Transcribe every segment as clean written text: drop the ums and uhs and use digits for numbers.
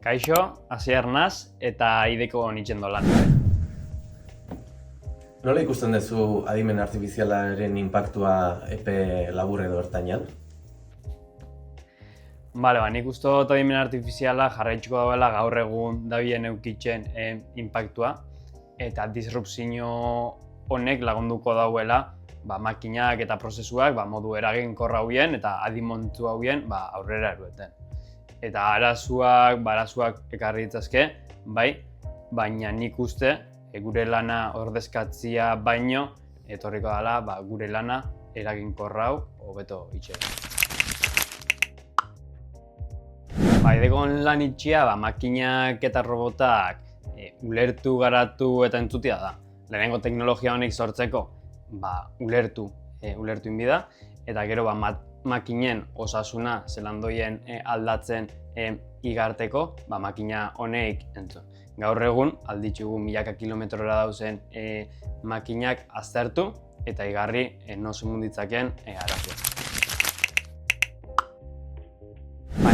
Kaixo, Asier naz eta ideko nitzen dolan. Nola ikusten duzu adimen artifizialaren inpaktua epe labur edo ertainan? Nik uste dut adimen artifiziala jarraituko dauela gaur egun dabien eukitzen inpaktua eta disrupzio honek lagunduko dauela makinak eta prozesuak modu eraginkorra hauien eta adimontzu hauien aurrera erueten. Eta arazoak ekarri ditzazke, baina nik uste gure lana ordezkatzia baino etorriko dela gure lana eraginkorra hau hobeto itxera. Idekon lan itxia makinak eta robotak ulertu, garatu eta entzutia da. Lehenengo teknologia honek sortzeko ulertu inbida eta gero makinen osasuna zelan doien aldatzen igarteko makina honek entzun. Gaur egun alditzugu milaka kilometrora dauzen makinak aztertu eta igarri nozu munditzakeen arazoa.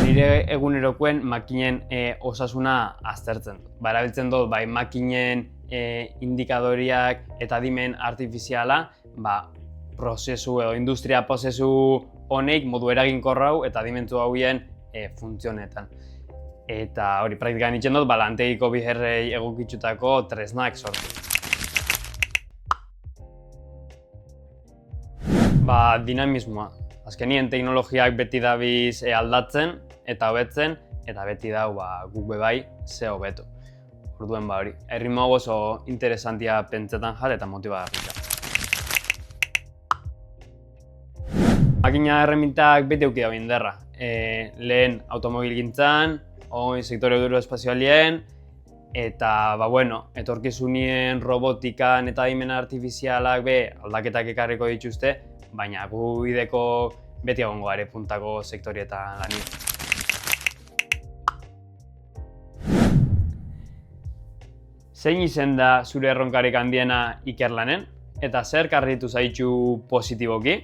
Nire egunerokoen makinen osasuna aztertzen dut. Erabiltzen dut makinen indikadoriak eta adimen artifiziala prozesu edo industria prozesu honek modu eraginkorrau eta adimentu hauien funtzionetan. Eta hori praktikan itzen dut, lantegiko biherrei egokitxutako tresnak sortu. Dinamismoa. Azkenien teknologiak beti dabiz aldatzen eta hobetzen, eta beti dau guk bebai ze hobetu. Orduen hori, erritmo hau oso interesantia pentsetan jat eta motibagarria. Makina erremintak beti euki dago inderra. Lehen automobilgintzan, sektore euroespazialien, eta etorkizunien robotikan eta adimen artifizialak aldaketak ekarriko dituzte, baina gu ideko beti egongo gare puntako sektorietan lanien. Zein izen da zure erronkarik handiena ikerlanen? Eta zer karritu zaitu positiboki?